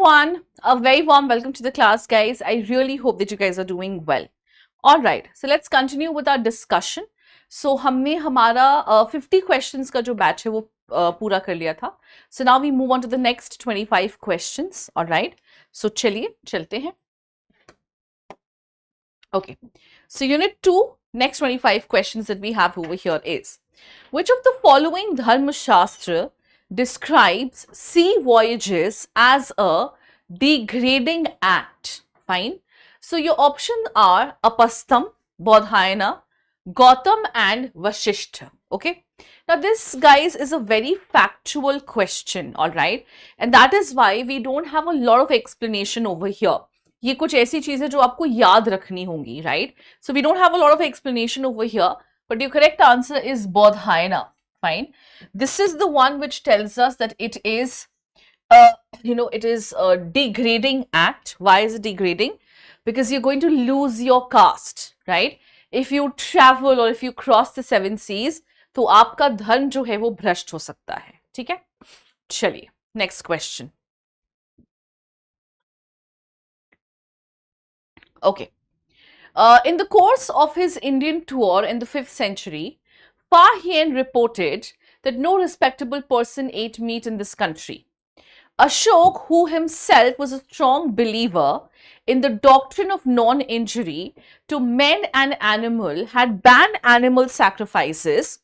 everyone, a very warm welcome to the class, guys. I really hope that you guys are doing well. All right, so let's continue with our discussion. So हमने हमारा 50 questions का जो batch है वो पूरा कर लिया था. So now we move on to the next 25 questions. All right, so चलिए चलते हैं. Okay, so unit 2, next 25 questions that we have over here is, which of the following Dharma Shastra describes sea voyages as a degrading act? Fine. So your options are Apastam, Bodhayana, Gautam and Vasishtha. Okay. Now this, guys, is a very factual question. All right. And that is why we don't have a lot of explanation over here. ये कुछ ऐसी चीजें जो आपको याद रखनी होंगी, right? So we don't have a lot of explanation over here, but your correct answer is Bodhayana. Fine. This is the one which tells us that it is, it is a degrading act. Why is it degrading? Because you're going to lose your caste, right? If you travel or if you cross the 7 seas, तो आपका धर्म जो है वो भ्रष्ट हो सकता है. ठीक है? चलिए, next question. Okay. In the course of his Indian tour in the 5th century, Fa Hien reported that no respectable person ate meat in this country. Ashok, who himself was a strong believer in the doctrine of non-injury to men and animal, had banned animal sacrifices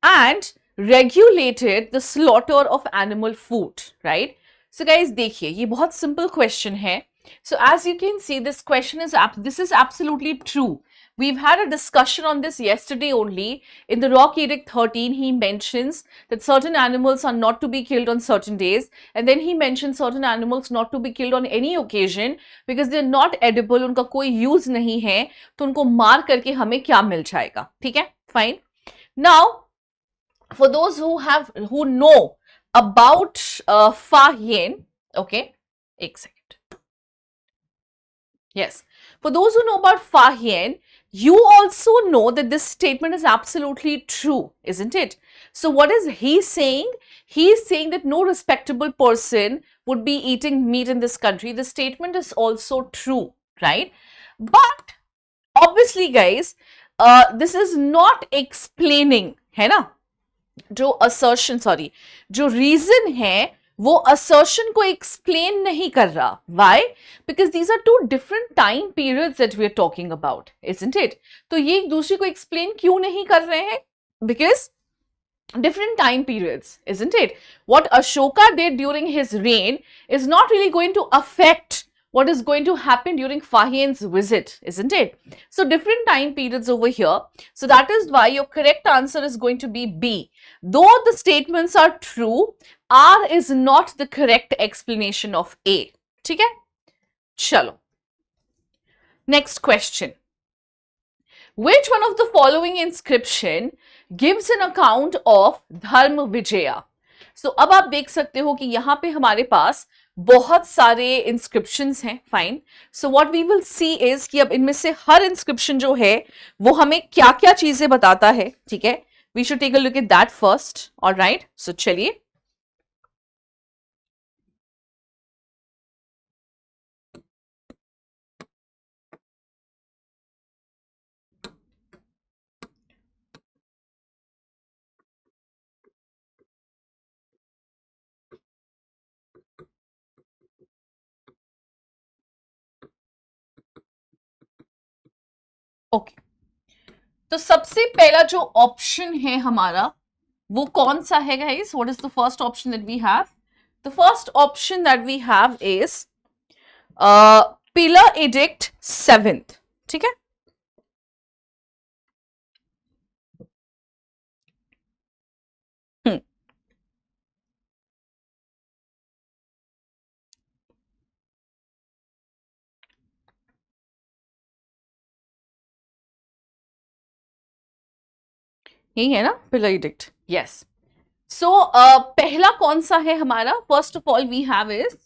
and regulated the slaughter of animal food, right? So guys, देखिए, ये बहुत simple question है. So as you can see, this question is absolutely true. We've had a discussion on this yesterday only. In the Rock Edict 13, he mentions that certain animals are not to be killed on certain days, and then he mentions certain animals not to be killed on any occasion because they're not edible, उनका कोई use नहीं है, तो उनको मार करके हमें क्या मिल जाएगा? ठीक है? Fine. Now, for those who know about Fa Hien, okay, एक second. Yes, for those who know about Fa Hien, you also know that this statement is absolutely true, isn't it? So what is he saying? He is saying that no respectable person would be eating meat in this country. The statement is also true, right? But obviously, guys, this is not explaining, है ना? जो assertion, जो reason है, वो assertion को explain नहीं कर रहा. Why? Because these are two different time periods that we are talking about, isn't it? तो ये एक दूसरे को explain क्यों नहीं कर रहे हैं? Because different time periods, isn't it? What Ashoka did during his reign is not really going to affect what is going to happen during Fa Hien's visit, isn't it? So different time periods over here. So that is why your correct answer is going to be B. Though the statements are true, R is not the correct explanation of A. ठीक है? चलो. Next question. Which one of the following inscription gives an account of Dharma Vijaya? So अब आप देख सकते हो कि यहाँ पे हमारे पास बहुत सारे inscriptions हैं. Fine. So what we will see is कि अब इनमें से हर inscription जो है वो हमें क्या क्या चीजें बताता है. ठीक है? We should take a look at that first. All right. So चलिए. ओके, तो सबसे पहला जो ऑप्शन है हमारा वो कौन सा है guys? What is the first option that we have? The first option that we have is pillar edict 7th. ठीक है? यही है ना, पिलर एडिक्ट. यस. सो पहला कौन सा है हमारा? First of all we have is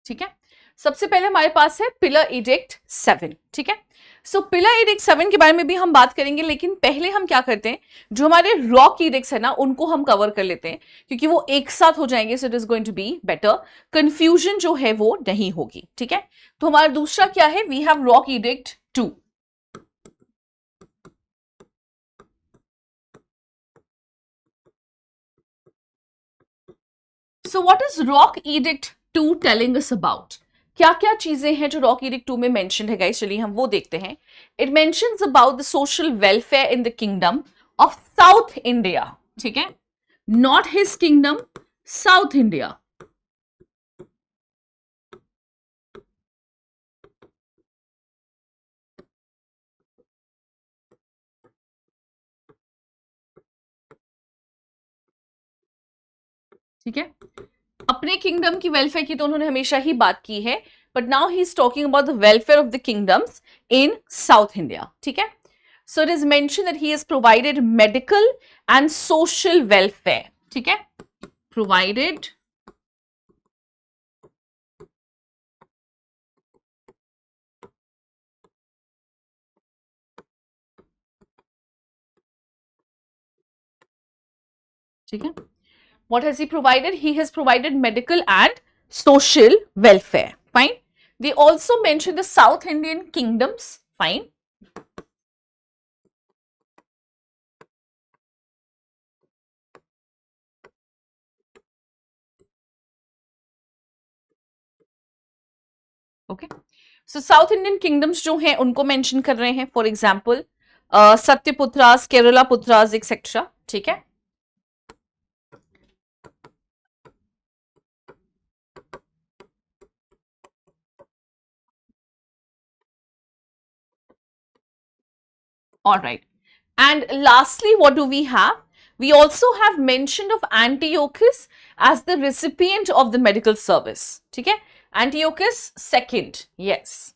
ठीक है, सबसे पहले हमारे पास है पिलर एडिक्ट 7. ठीक है? सो पिलर एडिक्ट 7 के बारे में भी हम बात करेंगे, लेकिन पहले हम क्या करते हैं, जो हमारे रॉक एडिक्ट्स है ना उनको हम कवर कर लेते हैं, क्योंकि वो एक साथ हो जाएंगे, so it is going to be better, confusion जो है वो नहीं होगी, ठीक है। तो हमारा दूसरा क्या है, we have rock edict 2। So what is rock edict 2 telling us about? क्या क्या चीजें हैं जो रॉक एडिक्ट 2 में मेंशन है गाइस, चलिए हम वो देखते हैं। It mentions about the social welfare in the kingdom of south India, ठीक है, not his kingdom, south India. ठीक है, अपने किंगडम की वेलफेयर की तो उन्होंने हमेशा ही बात की है, but now he is talking about the welfare of the kingdoms in south India, ठीक है। सो it is mention that he has provided medical and social welfare, ठीक है, प्रोवाइडेड ठीक है, what has he provided? He has provided medical and social welfare, fine. They also mention the South Indian kingdoms, fine. Okay, so South Indian kingdoms जो हैं उनको mention कर रहे हैं, for example सत्यपुत्रास, केरला पुत्रास एक्सेट्रा, ठीक है। All right. And lastly, what do we have? We also have mention of Antiochus as the recipient of the medical service. Okay? Antiochus second. Yes.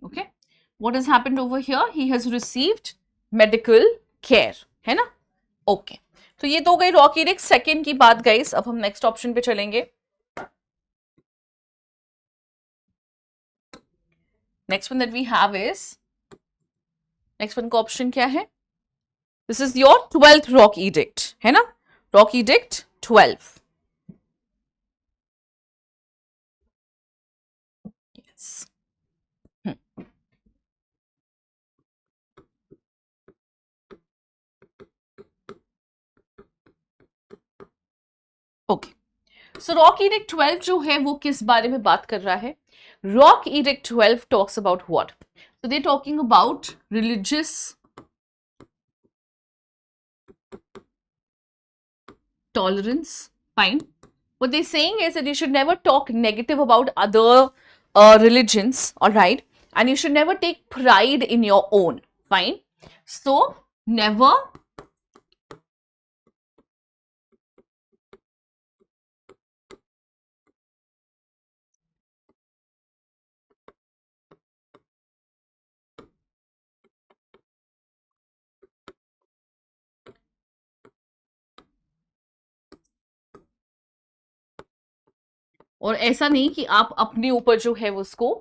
Okay. What has happened over here? He has received medical care. है ना? Okay. तो ये तो गई Rocky रिक्स second की बात guys. अब हम नेक्स्ट ऑप्शन पे चलेंगे। Next one that we have is, next one का ऑप्शन क्या है? This is your 12th rock edict, है ना? Rock edict 12। Yes. Okay, so rock edict 12 जो है वो किस बारे में बात कर रहा है? Rock edict 12 talks about what? So they're talking about religious tolerance. Fine. What they're saying is that you should never talk negative about other religions, all right? And you should never take pride in your own. Fine. So never और ऐसा नहीं कि आप अपने ऊपर जो है उसको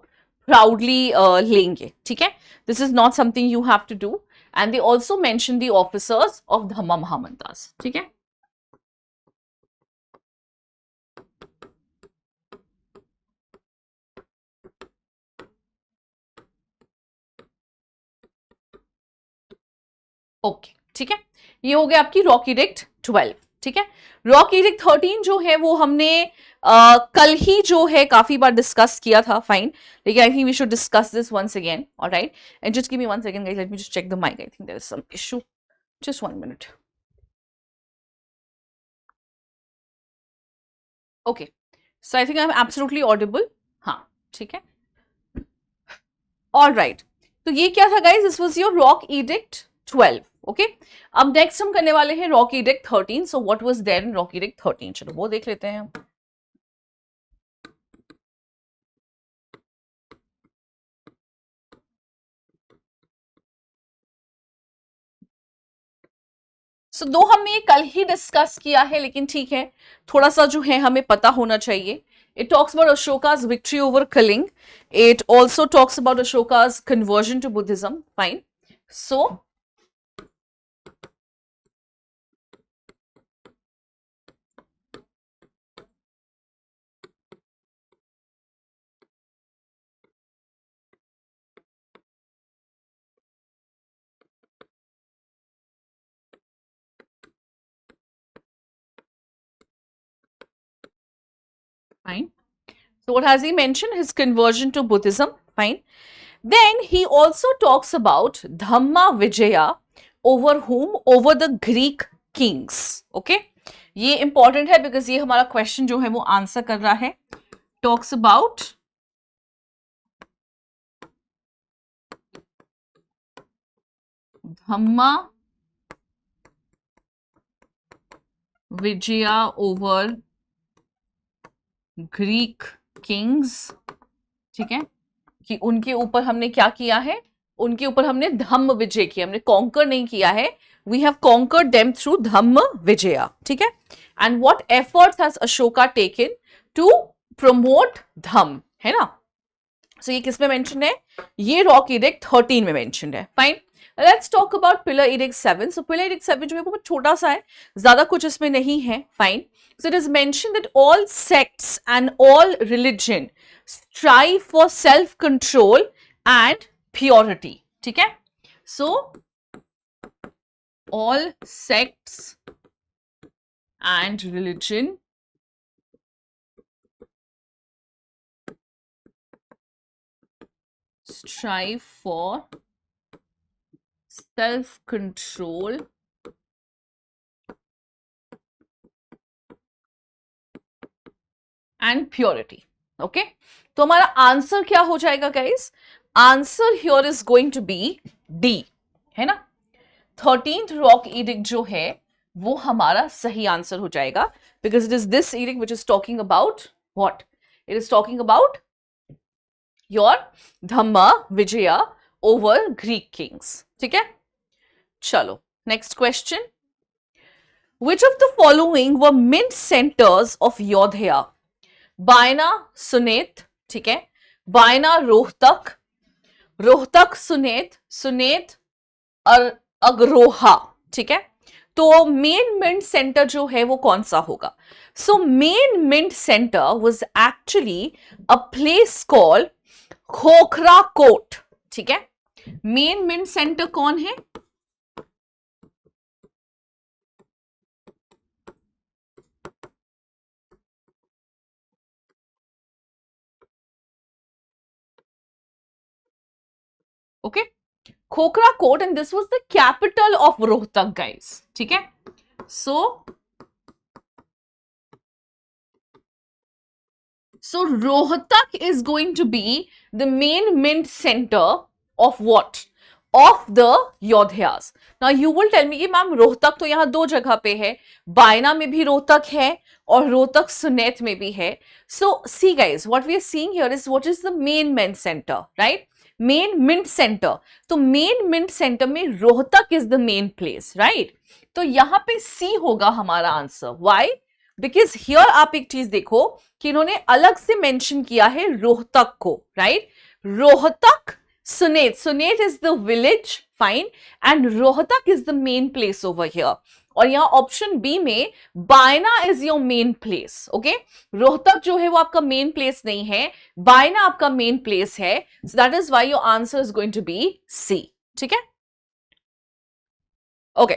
प्राउडली लेंगे, ठीक है? This is not something you have to do. And they also mention the officers of Dhamma Mahamattas, ठीक है? ओके, ठीक है, ये हो गया आपकी रॉक इडिक्ट 12, ठीक है। रॉक इडिक्ट 13 जो है वो हमने कल ही जो है काफी बार डिस्कस किया था, फाइन, लेकिन I think we should discuss this once again, alright? And just give me 1 second guys, let me just check the mic, I think there is some issue, just 1 minute. Okay, so I think I am absolutely audible, हाँ, ठीक है, alright. तो ये क्या था guys? This was your rock edict 12, okay. अब next हम करने वाले हैं rock edict 13। So what was there in rock edict 13? चलो वो देख लेते हैं हम। सो दो हमने ये कल ही डिस्कस किया है, लेकिन ठीक है, थोड़ा सा जो है हमें पता होना चाहिए. It talks about Ashoka's victory over Kaling. It also talks about Ashoka's conversion to Buddhism. Fine. So, fine. So, what has he mentioned? His conversion to Buddhism. Fine. Then he also talks about Dhamma Vijaya over whom? Over the Greek kings. Okay. ये important है because ये हमारा question जो है वो answer कर रहा है. Talks about Dhamma Vijaya over Greek Kings. ठीक है, कि उनके ऊपर हमने क्या किया है, उनके ऊपर हमने धम्म विजय किया, हमने कॉन्कर नहीं किया है, we have conquered them through Dhamma Vijaya. ठीक है, and what efforts has Ashoka taken to promote Dhamma, है ना. सो ये किस में मेंशन है, ये रॉक इडिक्ट 13 में मेंशन है. Fine, let's talk about pillar edict 7. So pillar edict 7 जो है वो बहुत छोटा सा है, ज्यादा कुछ इसमें नहीं है. Fine, so it is mentioned that all sects and all religion strive for self control and purity. ठीक है, so all sects and religion strive for self control and purity. Okay, तो हमारा आंसर क्या हो जाएगा guys, answer here is going to be D, है ना. 13th rock edict जो है वो हमारा सही आंसर हो जाएगा, because it is this edict which is talking about what, it is talking about your Dhamma Vijaya over Greek Kings. ठीक है, चलो next question. Which of the following were mint centers of Yodhya? बायना सुनेत, ठीक है, बायना रोहतक, रोहतक सुनेत, सुनेत अगरोहा. ठीक है, तो मेन मिंट सेंटर जो है वो कौन सा होगा. So main mint centre was actually a place called Khokhra Kot. ठीक है, मेन मिंट सेंटर कौन है, okay, Khokhra Kot, and this was the capital of Rohtak guys. ठीक है, so Rohtak is going to be the main mint center of what, of the Yodhyas. Now you will tell me कि ma'am Rohtak तो यहाँ दो जगह पे है, बायना में भी रोहतक है और रोहतक सुनेत में भी है. So see guys, what we are seeing here is what is the main mint center, right? Main mint centre, तो मेन मिंट सेंटर में Rohtak is the main place, right. तो यहाँ पे सी होगा हमारा आंसर. व्हाई, बिकॉज हियर आप एक चीज देखो कि इन्होंने अलग से मेंशन किया है रोहतक को, right. Rohtak Sunet, Sunet is the village, fine, and Rohtak is the main place over here. और यहाँ ऑप्शन बी में Bayana is your main place. Okay, Rohtak जो है वो आपका मेन प्लेस नहीं है, बायना आपका मेन प्लेस है. So that is why your answer is going to be C. ठीक है, okay.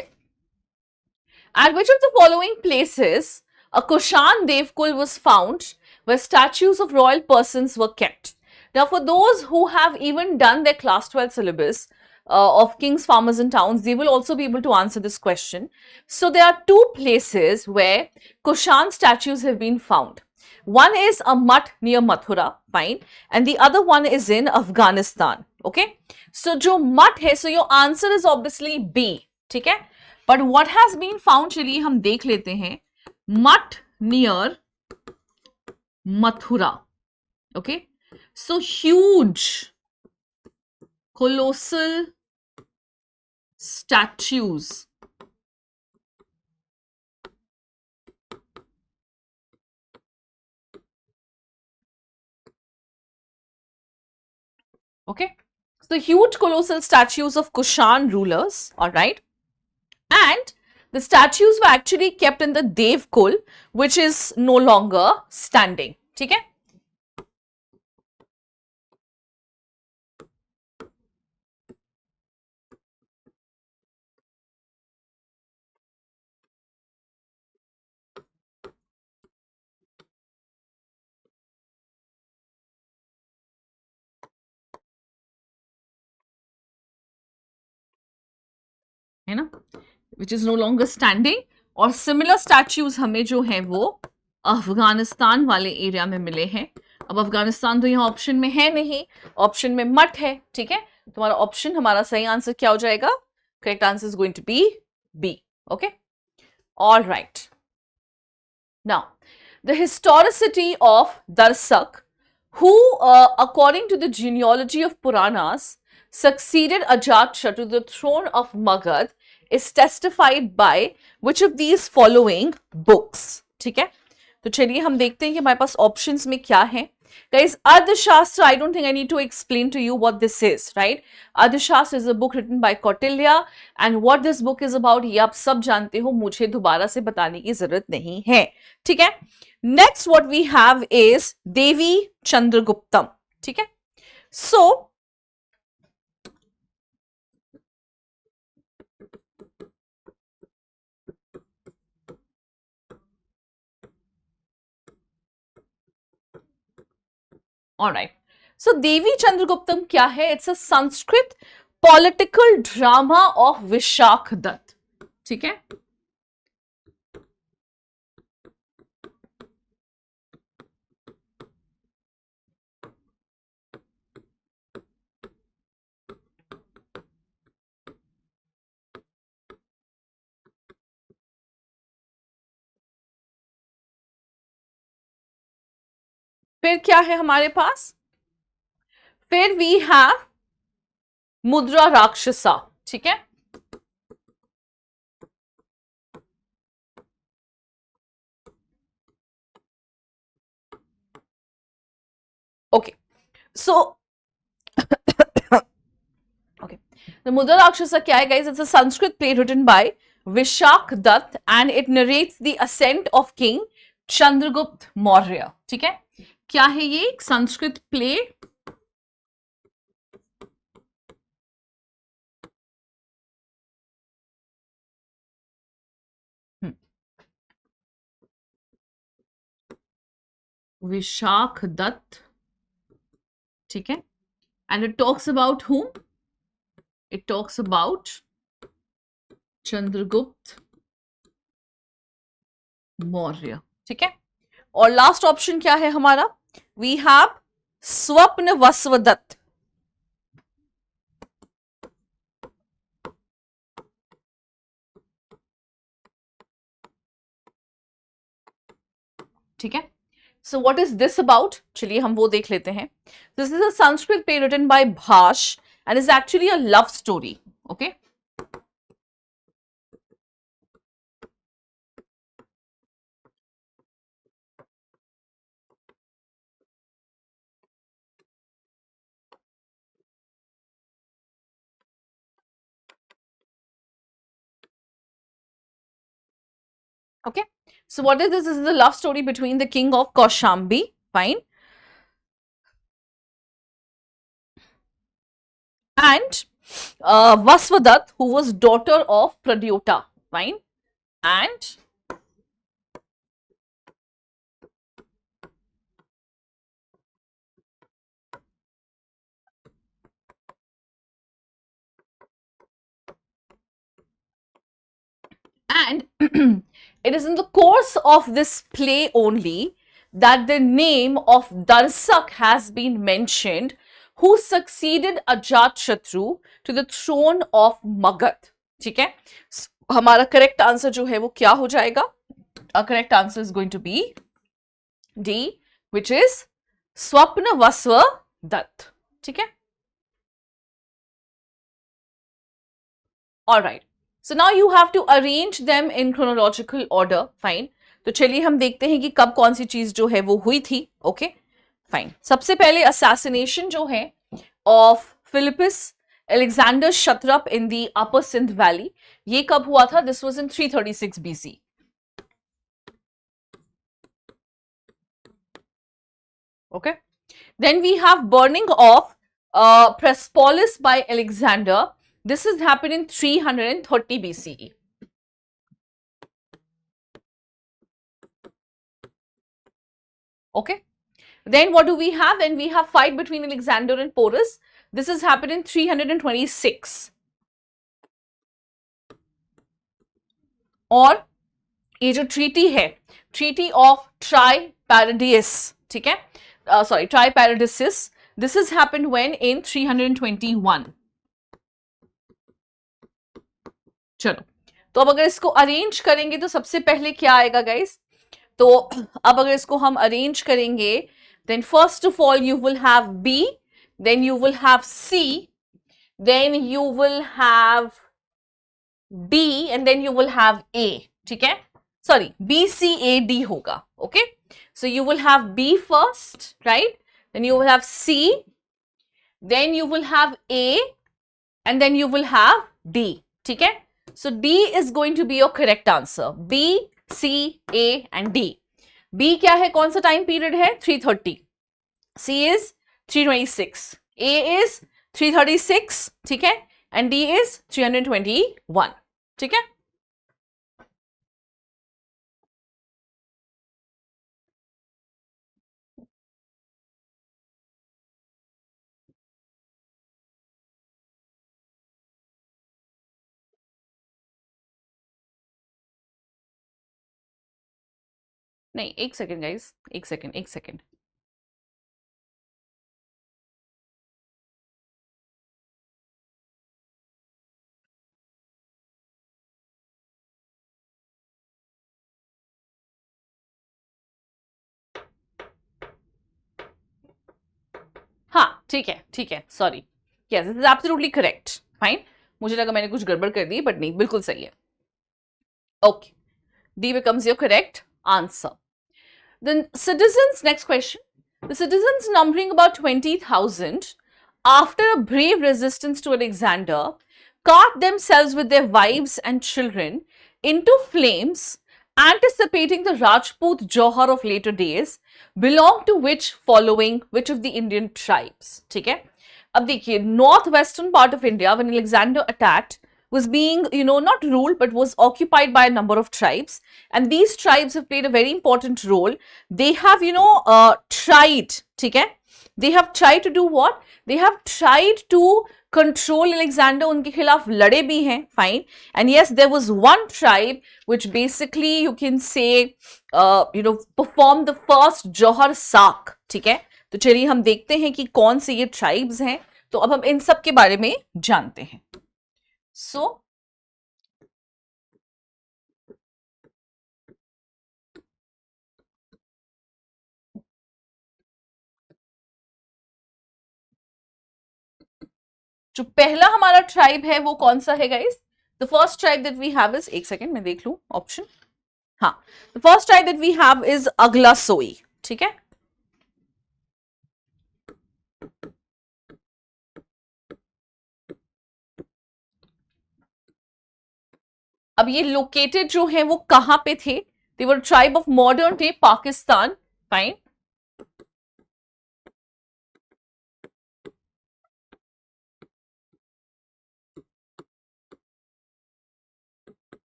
At which of the following places a Kushan Devkul was found where statues of royal persons were kept? Now, for those who have even done their class 12 syllabus of kings, farmers and towns, they will also be able to answer this question. So, there are two places where Kushan statues have been found. One is a mutt near Mathura, fine, and the other one is in Afghanistan. Okay, so जो mutt है, so your answer is obviously B. ठीक है, but what has been found, चलिए हम देख लेते हैं. mutt near Mathura. Okay, so huge colossal statues Okay, so huge colossal statues of Kushan rulers, all right, and the statues were actually kept in the Devkul, which is no longer standing. ठीक है, है ना, which is no longer standing. और similar statues हमें जो है वो अफगानिस्तान वाले एरिया में मिले हैं. अब अफगानिस्तान तो यहाँ ऑप्शन में है नहीं, ऑप्शन में मठ है. ठीक है, तुम्हारा ऑप्शन, हमारा सही आंसर क्या हो जाएगा? Correct answer is going to be B. Okay, all right. Now the historicity of Darshak, who according to the genealogy of Puranas succeeded Ajatashatru to the throne of Magad, is testified by which of these following books. ठीक है, तो चलिए हम देखते हैं कि हमारे पास options में क्या है. Guys, Ardhashastra, I don't think I need to explain to you what this is, right? Ardhashastra is a book written by Kautilya, and what this book is about ये आप सब जानते हो, मुझे दोबारा से बताने की जरूरत नहीं है. ठीक है, next what we have is Devi Chandraguptam. ठीक है, so alright, so Devi Chandraguptam क्या है? It's a Sanskrit political drama of Vishak Dutt. ठीक है, फिर क्या है हमारे पास? फिर वी हैव मुद्रा राक्षसा. ठीक है, okay, so okay, the Mudra Rakshasa क्या है guys? It's a Sanskrit play written by Vishak Dutt and it narrates the ascent of King Chandragupta Maurya. ठीक है, क्या है ये? एक संस्कृत प्ले विशाख दत्त. ठीक है, and it talks about whom? It talks about Chandragupta Maurya. ठीक है, और लास्ट ऑप्शन क्या है हमारा? वी हैव स्वप्न वस्वदत्त. ठीक है, so what is this about? चलिए हम वो देख लेते हैं. This is a Sanskrit play written by Bhasa and is actually a love story. Okay, okay, so what is this? This is a love story between the king of Kaushambi, fine, and Vaswadatt, who was daughter of Pradyota, fine, and it is in the course of this play only that the name of Darsak has been mentioned, who succeeded Ajatashatru to the throne of Magad. ठीक है, हमारा correct answer जो है वो क्या हो जाएगा? Correct answer is going to be D, which is Swapnavasavadatta. ठीक है, alright, so now you have to arrange them in chronological order. fine, तो चलिए हम देखते हैं कि कब कौन सी चीज जो है वो हुई थी. ओके, फाइन, सबसे पहले असैसिनेशन जो है of Philippus Alexander Kshatrap in the Upper Sindh Valley. ये कब हुआ था? This was in 336 BC. Okay. Then we have burning of Persepolis by Alexander. This has happened in 330 BCE. Okay. Then what do we have? Then we have fight between Alexander and Porus. This has happened in 326. और ये जो treaty है, treaty of Triparadisus, ठीक है? Sorry, Triparadisus. This has happened when? In 321. चलो, तो अब अगर इसको अरेंज करेंगे तो सबसे पहले क्या आएगा गाइस? तो अब अगर इसको हम अरेंज करेंगे, then first of all you will have B, then you will have C, then you will have B, and then you will have A, ठीक है? Sorry, B, C, A, D होगा, okay? So you will have B first, right? Then you will have C, then you will have A, and then you will have D, ठीक है? So D is going to be your correct answer. B, C, A, and D. B क्या है? कौन सा time period है? 330. C is 326. A is 336, ठीक है? And D is 321, ठीक है? नहीं, एक सेकेंड गाइस, एक सेकेंड. हाँ, ठीक है, sorry. Yes, this is absolutely correct. Fine. मुझे लगा मैंने कुछ गड़बड़ कर दी, बट नहीं, बिल्कुल सही है. Okay, D becomes your correct answer. Then citizens, next question. The citizens numbering about 20,000 after a brave resistance to Alexander cast themselves with their wives and children into flames, anticipating the Rajput Johar of later days, belong to which of the Indian tribes? ठीक है? अब देखिए, northwestern part of India, when Alexander attacked, was being, not ruled, but was occupied by a number of tribes. And these tribes have played a very important role. They have, tried, ठीक है? They have tried to do what? They have tried to control Alexander. उनके खिलाफ लड़े भी हैं, fine. And yes, there was one tribe which basically, you can say, performed the first Johar Sak, ठीक है? तो चलिए हम देखते हैं कि कौन से ये tribes हैं. तो अब हम इन सब के बारे में जानते हैं. So, जो पहला हमारा ट्राइब है वो कौन सा है guys? The first tribe that we have is, एक सेकेंड मैं देख लूं ऑप्शन. हाँ, the first tribe that we have is Agalassoi, ठीक है? अब ये लोकेटेड जो है वो कहां पे थे? They were tribe of modern day Pakistan, fine.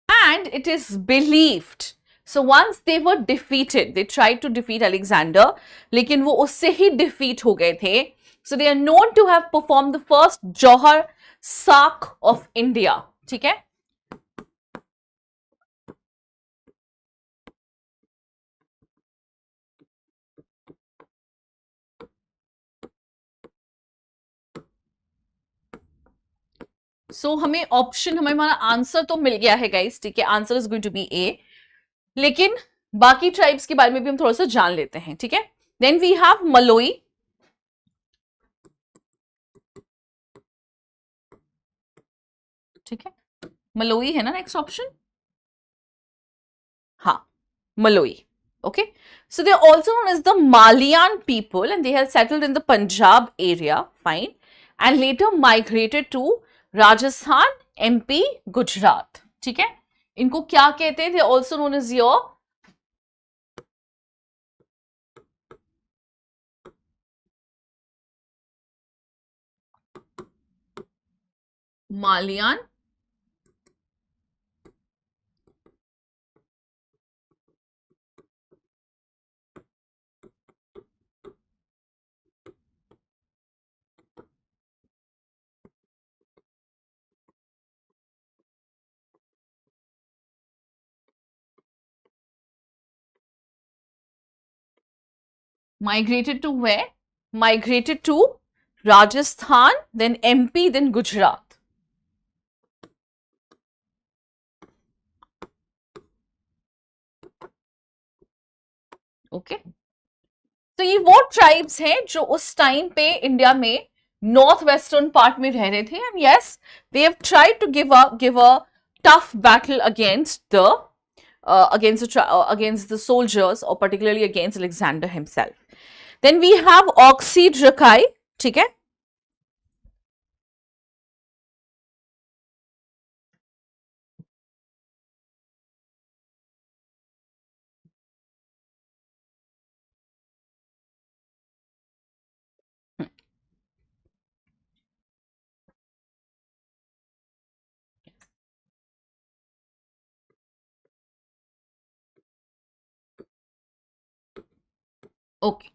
And it is believed, so once they were defeated, they tried to defeat Alexander, लेकिन वो उससे ही defeat हो गए थे. So they are known to have performed the first Johar Sak of India, ठीक है? सो हमें option, हमें हमारा आंसर तो मिल गया है गाइस, ठीक है? Answer is going to be A. लेकिन बाकी ट्राइब्स के बारे में भी हम थोड़ा सा जान लेते हैं, ठीक है? देन वी हैव मलोई, ठीक है? मलोई है ना नेक्स्ट ऑप्शन? हाँ, मलोई. Okay, so they are also known as the Malian people and they have settled in the Punjab area, fine, and later migrated to Rajasthan, MP, Gujarat. ठीक है, इनको क्या कहते हैं? They are also known as your Malian migrated to where? Migrated to Rajasthan, then MP, then Gujarat. Okay. तो ये वो tribes हैं जो उस टाइम पे इंडिया में नॉर्थ वेस्टर्न पार्ट में रह रहे थे and yes they have tried to give a tough battle against the soldiers or particularly against Alexander himself. Then we have 𝐾𝐫𝐤𝐬𝐡𝐭𝐢, ठीक है. ओके,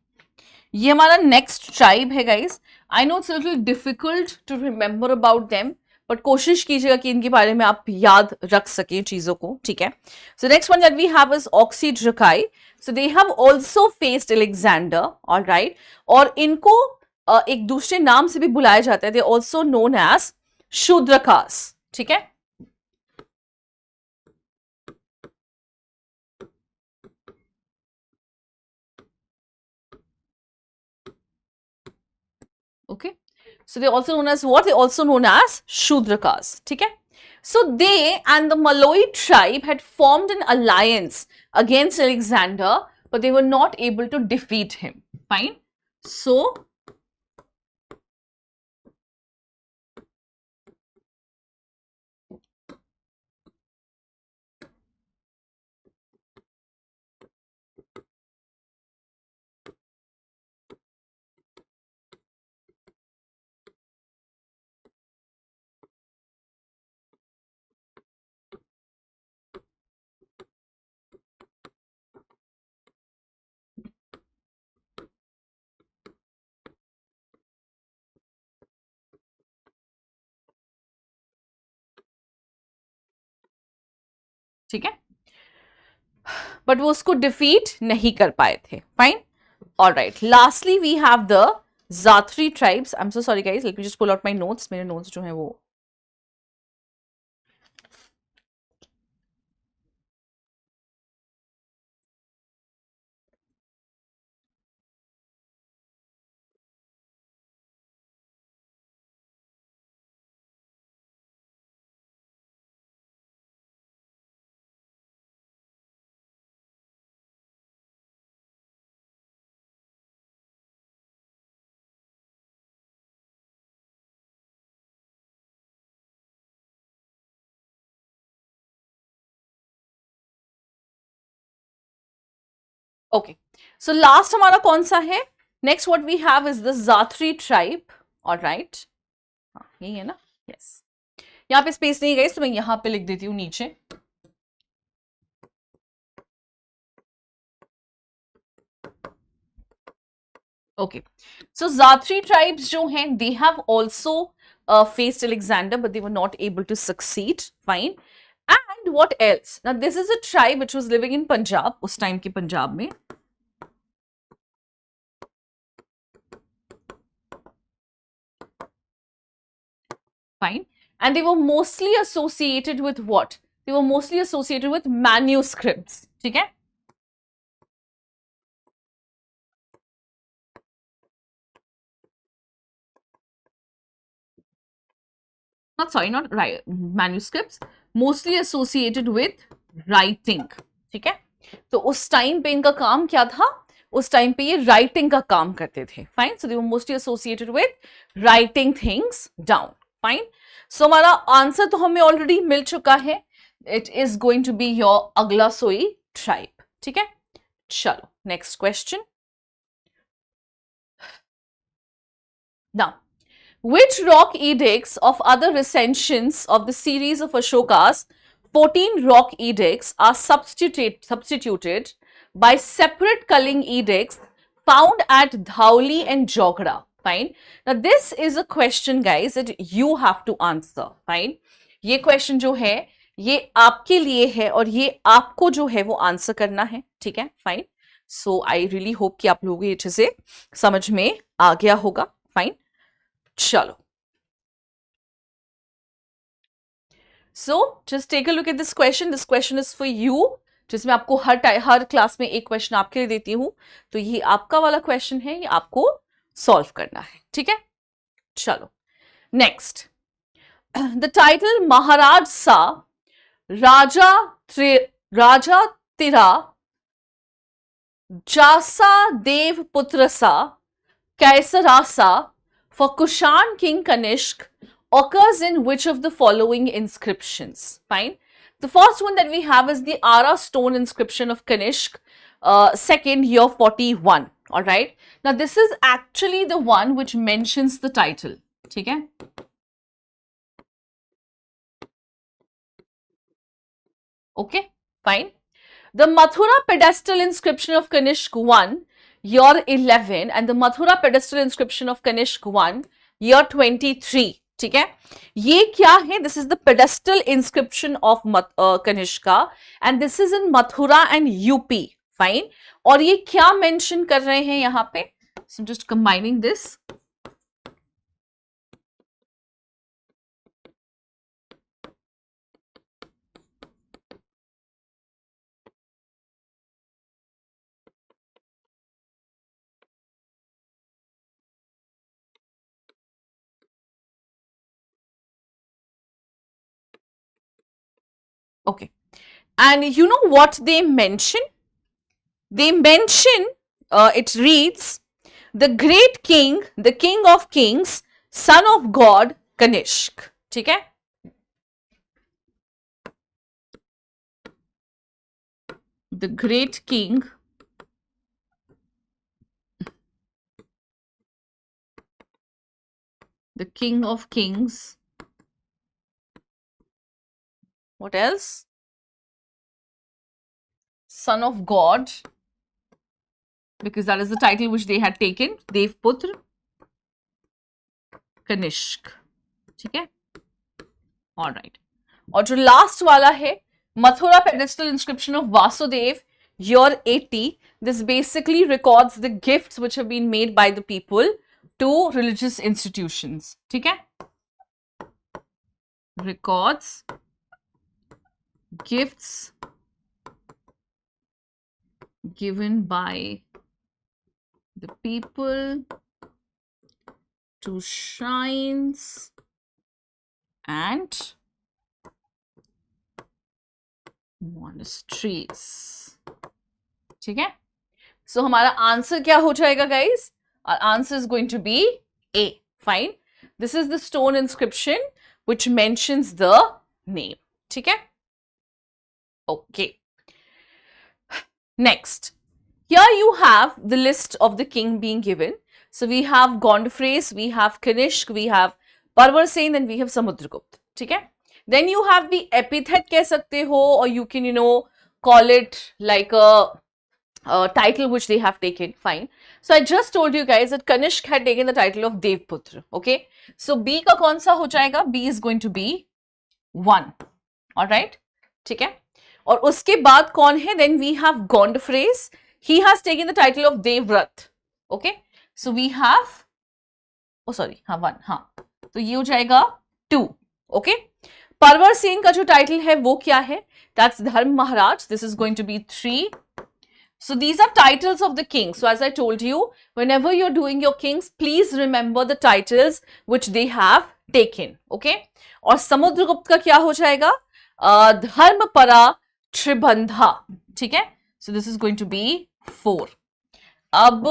ये हमारा नेक्स्ट ट्राइब है guys. I know it's a little difficult to remember about them, but कोशिश कीजिएगा कि इनके बारे में आप याद रख सकें चीजों को, ठीक है. So next one that we have is 𝐾𝐫𝐤𝐬𝐡𝐭𝐢. So they have also faced Alexander, alright, और इनको एक दूसरे नाम से भी बुलाया जाता है. दे आल्सो नोन एज शूद्रकास, ठीक है. Okay, so they're also known as what? They're also known as Shudrakas. Okay, so they and the Maloi tribe had formed an alliance against Alexander, but they were not able to defeat him. Fine. So ठीक है, but वो उसको defeat नहीं कर पाए थे. Fine. All right. Lastly, we have the Zatri tribes. I'm so sorry, guys. Let me just pull out my notes. मेरे notes जो हैं वो ओके. सो लास्ट हमारा कौन सा है? Next what we have is the Jatri tribe. Alright, यही है ना? यस. यहाँ पे स्पेस नहीं गई तो मैं यहाँ पे लिख देती हूँ नीचे. ओके, सो जात्री ट्राइब्स जो हैं दे have also faced Alexander, but they were not able to succeed. Fine. And what else? Now this is a tribe which was living in Punjab, उस टाइम के पंजाब में. Fine. And they were mostly associated with what? They were mostly associated with manuscripts. ठीक है? not manuscripts, mostly associated with writing. ठीक है? तो उस time पे इनका काम क्या था, उस टाइम पे ये राइटिंग का काम करते थे. Fine, so they were mostly associated with writing things down. Fine, so हमारा आंसर तो हमें ऑलरेडी मिल चुका है. It is going to be your Agalassoi tribe. ठीक है, चलो next question. Now, which rock edicts of other recensions of the series of Ashoka's 14 rock edicts are substituted by separate culling edicts found at Dhauli and Jogra? Fine. Now this is a question, guys, that you have to answer. Fine. ये question जो है ये आपके लिए है और ये आपको जो है वो आंसर करना है. ठीक है, fine. So I really hope कि आप लोगों को ये चीजें समझ में आ गया होगा. फाइन, चलो. So just take a look at this question. This question is for you. जिसमें आपको हर क्लास में एक क्वेश्चन आपके लिए देती हूं, तो ये आपका वाला क्वेश्चन है, ये आपको सॉल्व करना है. ठीक है, चलो नेक्स्ट. द टाइटल महाराज सा राजा तिरा जासा देव पुत्र सा कैसरासा for Kushan King Kanishk occurs in which of the following inscriptions? Fine. The first one that we have is the Ara stone inscription of Kanishk, second year 41. All right. Now this is actually the one which mentions the title. Okay. Okay. Fine. The Mathura pedestal inscription of Kanishk 1, year 11, and the Mathura pedestal inscription of Kanishk 1, year 23. ठीक है, ये क्या है? This is the pedestal inscription of Kanishka and this is in Mathura and UP. Fine. और ये क्या mention कर रहे हैं यहाँ पे? So I'm just combining this. Okay, and you know what they mention? They mention, it reads, the great king, the king of kings, son of God, Kanishk. ठीक है? The great king, the king of kings. What else? Son of God, because that is the title which they had taken. Devputra Kanishk. ठीक है? All right. और जो last वाला है, Mathura pedestal inscription of Vasudev, year 80. This basically records the gifts which have been made by the people to religious institutions. ठीक है? Records gifts given by the people to shrines and monasteries. ठीक है? So हमारा answer क्या हो जाएगा guys? Our answer is going to be A. Fine. This is the stone inscription which mentions the name. ठीक है? Okay. Next, here you have the list of the king being given. So we have Gondophares, we have Kanishk, we have Parvarsen, and we have Samudragupta. ठीक है? Then you have the epithet कह सकते हो, or you can call it like a title which they have taken. Fine. So I just told you guys that Kanishk had taken the title of Devputra. Okay. So B का कौन सा हो जाएगा? B is going to be 1. All right. ठीक है? और उसके बाद कौन है? Then we have Gondophares. He has taken the title of Devvrat. Okay. So we have, oh sorry, हाँ 1, हाँ. तो ये हो जाएगा 2. Okay. Parvarsen का जो टाइटल है वो क्या है? That's Dharm Maharaj. This is going to be 3. So these are titles of the king. So as I told you, whenever you're doing your kings, please remember the titles which they have taken. Okay. और समुद्रगुप्त का क्या हो जाएगा? धर्मपरा त्रिबंधा. ठीक है? So this is going to be 4. अब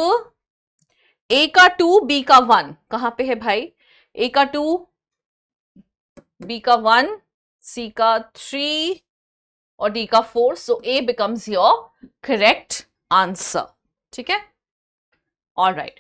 A का 2, B का 1 कहां पे है भाई? A का 2, B का 1, C का 3 और D का 4. So A becomes your correct answer. ठीक है? All right.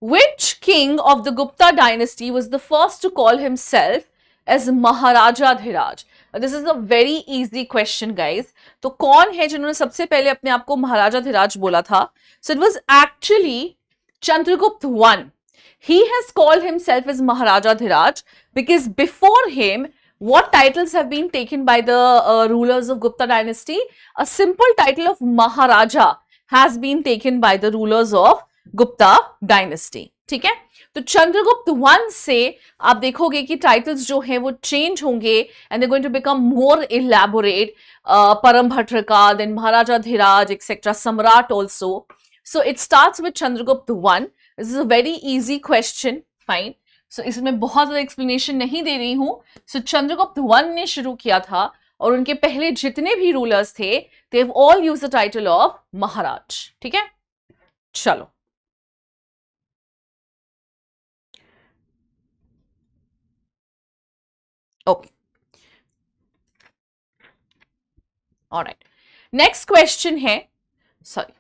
Which king of the Gupta dynasty was the first to call himself as Maharaja Dhiraj? This is a very easy question, guys. तो कौन है जिन्होंने सबसे पहले अपने आप को महाराजा धीराज बोला था? So it was actually Chandragupta I. He has called himself as Maharaja Dhiraj because before him, what titles have been taken by the rulers of Gupta dynasty? A simple title of Maharaja has been taken by the rulers of Gupta dynasty. ठीक है? तो चंद्रगुप्त 1 से आप देखोगे कि titles जो हैं वो चेंज होंगे and they going to become more elaborate. Param Bhattaraka, then Maharaja Dhiraj, etcetera, Samrat also. So it starts with Chandragupta 1. This is a very easy question. Fine. So इसमें बहुत ज्यादा एक्सप्लेनेशन नहीं दे रही हूं. सो चंद्रगुप्त 1 ने शुरू किया था और उनके पहले जितने भी रूलर्स थे they have all used the title of Maharaj. ठीक है? चलो. Okay. All right. Next question है. Sorry.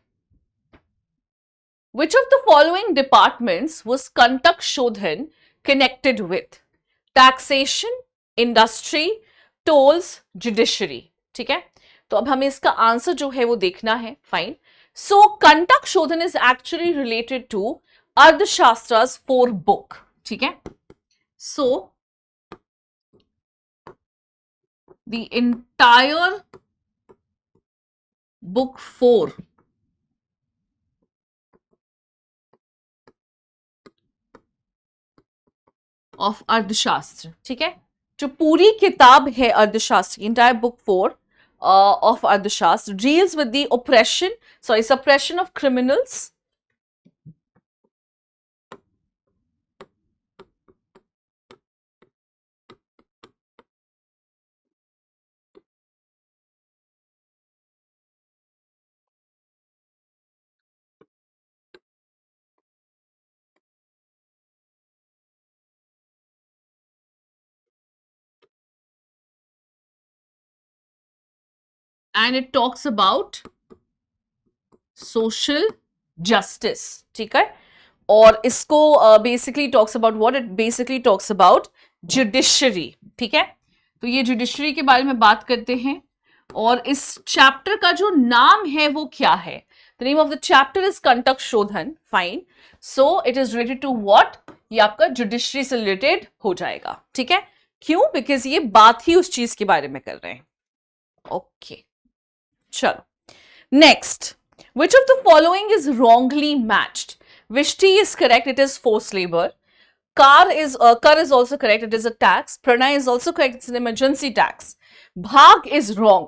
Which of the following departments was Kantak Shodhan connected with? Taxation, industry, tolls, judiciary. ठीक है? तो अब हमें इसका आंसर जो है वो देखना है. Fine. So Kantak Shodhan is actually related to Ardhashastra's 4 book. ठीक है? So the entire book 4 of अर्थशास्त्र. ठीक है? जो पूरी किताब है अर्थशास्त्र की, entire book 4 of अर्थशास्त्र deals with the suppression of criminals, and it talks about social justice. ठीक है? और इसको basically talks about what? It basically talks about judiciary. ठीक है? तो ये judiciary के बारे में बात करते हैं और इस चैप्टर का जो नाम है वो क्या है? The name of the chapter is Kantak Shodhan. Fine. So it is related to what? ये आपका judiciary से related हो जाएगा. ठीक है? क्यों? Because ये बात ही उस चीज के बारे में कर रहे हैं. Okay. चलो. Next. Which of the following is wrongly matched? Vishti is correct. It is forced labor. Kar is also correct. It is a tax. Pranay is also correct. It's an emergency tax. Bhag is wrong.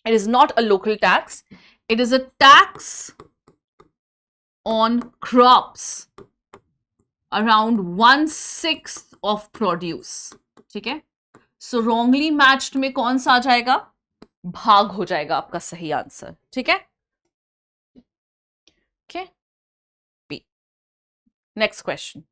It is not a local tax. It is a tax on crops around 1/6 of produce. ठीक है? So wrongly matched में कौन सा आ जाएगा? भाग हो जाएगा आपका सही आंसर. ठीक है? Okay. B. Next question.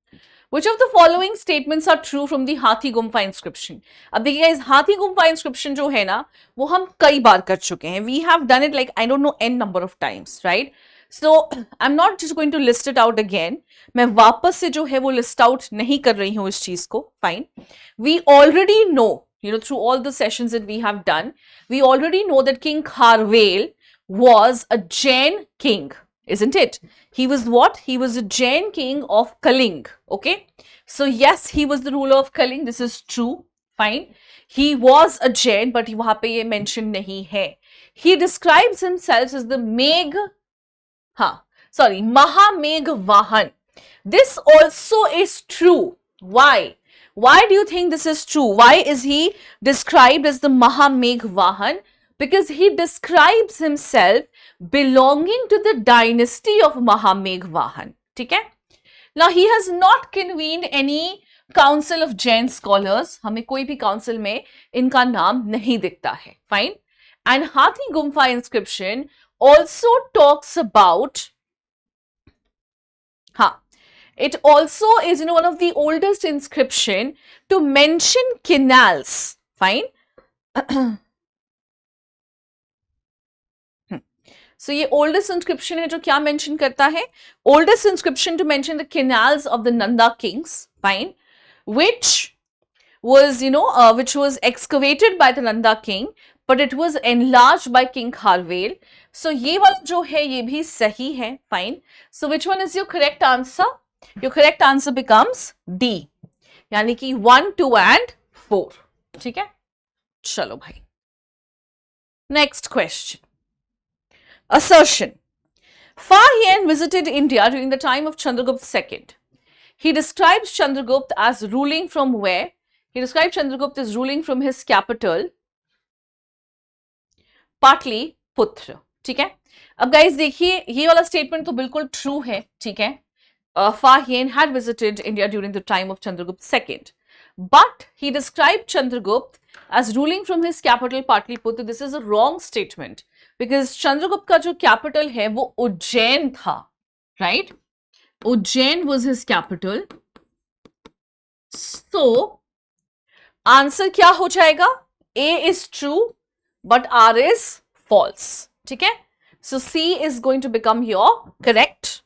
Which of the following statements are true from the हाथी गुम्फा inscription? अब देखिएगा इस हाथी गुम्फा inscription जो है ना वो हम कई बार कर चुके हैं. We have done it like I don't know n number of times, right? So I'm not just going to list it out again. मैं वापस से जो है वो list out नहीं कर रही हूँ इस चीज को. Fine. We already know, through all the sessions that we have done, we already know that King 𝐃𝐫𝐢𝐬𝐡𝐭𝐢 was a Jain king. Isn't it? He was what? He was a Jain king of Kaling. Okay. So yes, he was the ruler of Kaling. This is true. Fine. He was a Jain, but वहां पे ये mention नहीं है. He describes himself as the Mahamegh-Vahan. This also is true. Why? Why do you think this is true? Why is he described as the Mahamegh-Vahan? Because he describes himself belonging to the dynasty of Mahamegh-Vahan. ठीक है? Now he has not convened any council of Jain scholars. हमें कोई भी council में इनका नाम नहीं दिखता है. Fine. And हाथी Gumpha inscription also talks about, it also is one of the oldest inscription to mention canals. Fine. So ये oldest inscription है जो क्या mention करता है? Oldest inscription to mention the canals of the Nanda kings. Fine. Which was which was excavated by the Nanda king, but it was enlarged by King 𝐃𝐫𝐢𝐬𝐡𝐭𝐢. So ये वाला जो है ये भी सही है. Fine. So which one is your correct answer? Your correct answer becomes D. यानी कि 1, 2 and 4. ठीक है? चलो भाई. Next question. Assertion. Fa Hien visited India during the time of Chandragupta II. He describes Chandragupta as ruling from where? He described Chandragupta as ruling from his capital, Pataliputra. ठीक है. अब guys देखिए ये वाला स्टेटमेंट तो बिल्कुल ट्रू है. ठीक है. Fa Hien had visited India during the time of Chandragupta II, but he described Chandragupta as ruling from his capital Pataliputra. This is a wrong statement because Chandragupta का जो capital है वो उज्जैन था, right? Ujjain was his capital. So answer क्या हो जाएगा? A is true but R is false. ठीक है? So C is going to become your correct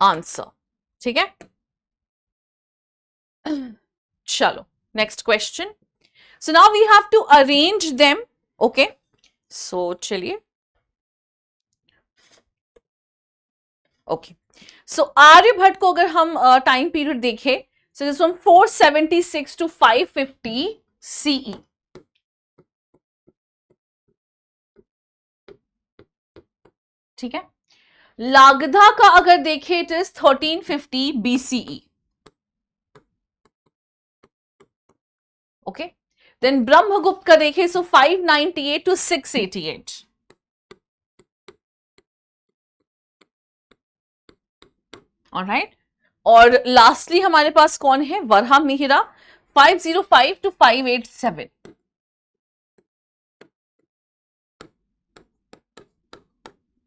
answer. ठीक है? चलो next question. So now we have to arrange them. Okay. So चलिए. Okay. So Aryabhata को अगर हम टाइम पीरियड देखें, so this from 476 to 550 CE. ठीक है. लागधा का अगर देखें it is 1350 BCE. Okay. Then Brahmagupta का देखें सो 598 to 688. ऑलराइट. और लास्टली हमारे पास कौन है? वरहा मिहिरा 505 to 587.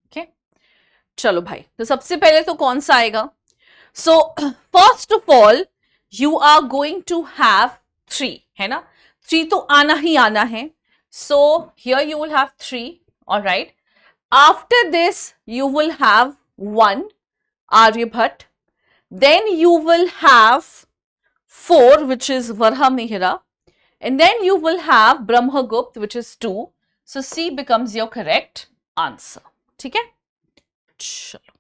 ओके. चलो भाई, तो सबसे पहले तो कौन सा आएगा? So first of all you are going to have 3, है ना? 3 तो आना ही आना है. So here you will have 3. Alright. After this you will have 1 Aryabhat. Then you will have 4, which is Varha Mihira. And then you will have Brahmagupta, which is 2. So C becomes your correct answer. ठीक है? चलो.